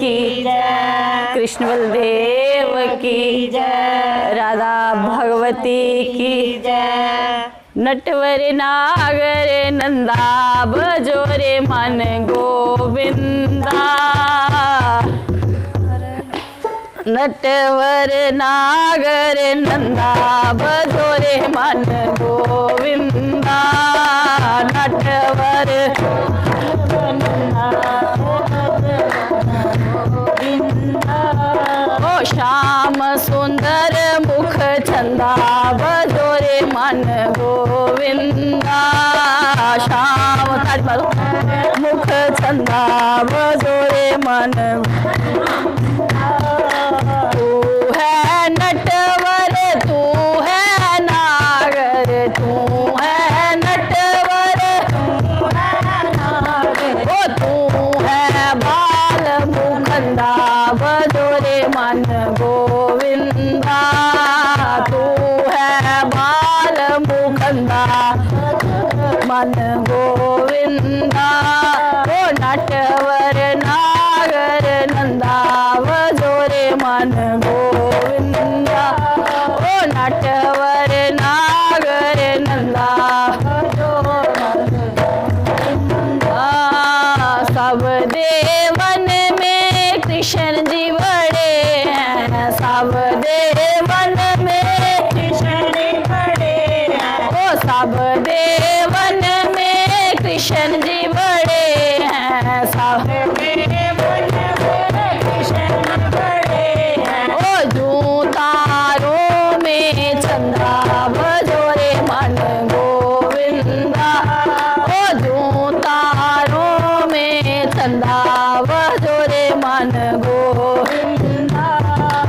की जय, कृष्ण बलदेव की जय, राधा भगवती की जय। नटवर नागर नंदा बजो रे मन गोविंदा, नटवर नागर नंदा बजो रे मन गोविंदा, नटवर ओ श्याम सुंदर मुख चंदा बजो रे मन गोविंदा, श्याम मुख चंदा बजो रे मन। तू है नटवर तू है नागर, तू है नटवर ओ तू है बाल मुखंदा बजो रे मन गोविंदा, तू है बाल मुखंदा मन गोविंदा, ओ नटवर नागर नंदा बजो रे मन गोविंदा, ओ नटवर नागर नंदा बजो मन गोविंदा। सब देवन में कृष्ण जी बड़े हैं, सब देवन में कृष्ण जी बड़े हैं, ओ सब देवन में कृष्ण जी बड़े हैं, सब देवन में कृष्ण जी बड़े हैं, ओ जूं तारों में चंदा बजो रे मन गोविंदा, ओ जूं तारों में चंदा बजो रे मन गोविंदा,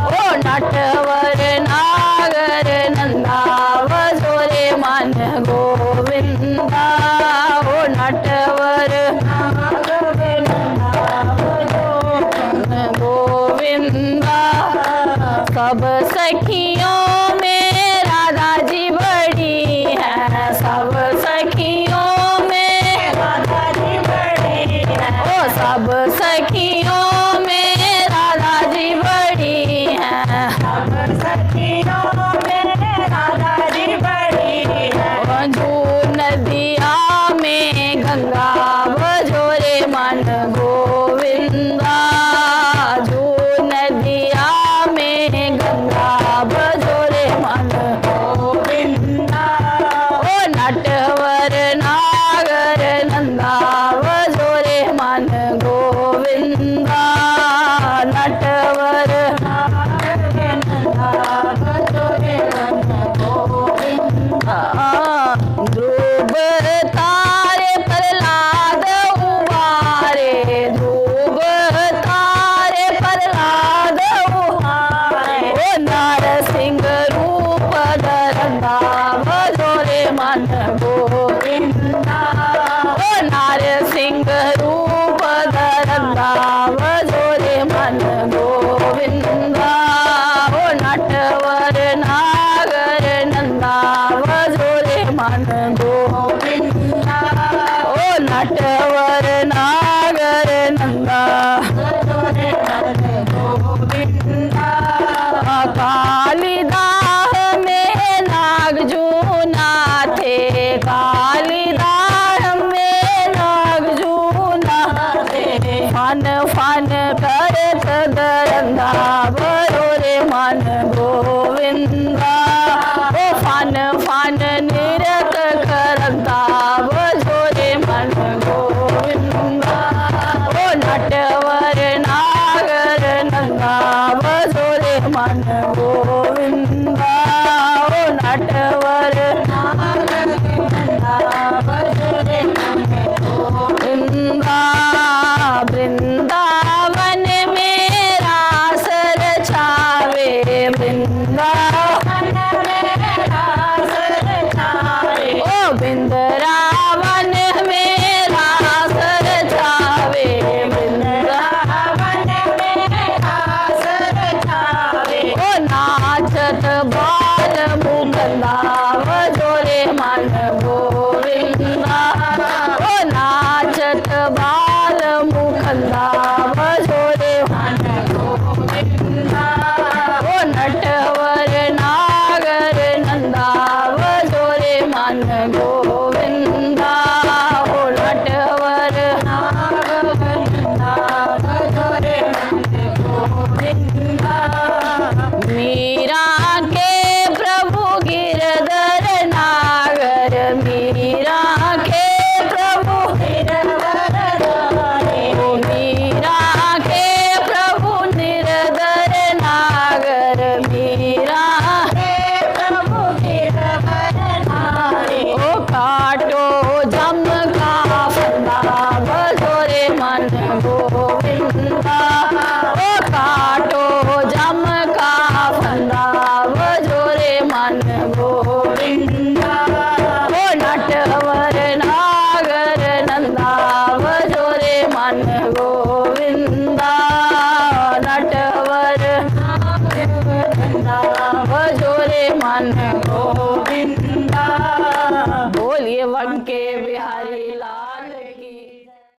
ओ नटवर नागर नंदा बजो रे मन गोविंदा, ओ नटवर नागर नंदा बजो मन गोविंदा। सब सखियों में राधा जी बड़ी है, सब सखियों में राधा जी बड़ी है, ओ सब सखियों में राधा जी बड़ी है, सब सखियों में राधा जी बड़ी है, जो नदिया में गंगा बजो रे मन गोविंदा, जो नदिया में गंगा बजो रे मन गोविंदा, ओ नटवर नागर नंदा बजो रे मन गोविंदा, नटवर नागर नंदा बजो रे मन गोविंदा। ध्रुव तारे प्रहलाद उबारे, ध्रुव तारे प्रहलाद उबारे, ओ नरसिंह रूप धरंदा बजो रे मन गोविंदा, ओ नरसिंह रूप धरंदा बजो रे मन गोविंदा, ओ नटवर नागर नंदा बजो रे मन गोविंदा, ओ नटवर नागर नंदा बजो रे मन गोविंदा। कालिदाह में नागजूना थे, कालिदाह में नागजूना थे, फन फन करत दरंदा बजो रे मन गोविंदा, ओ फन फन निरत करंदा बजो रे मन गोविंदा, ओ नटवर नागर नंदा बजो रे मन गोविंदा, ओ नटवर नागर नंदा बजो रे मन गोविंदा। वृंदावन में रास रच मन गोविंदा। बोलिए बंके बिहारी लाल।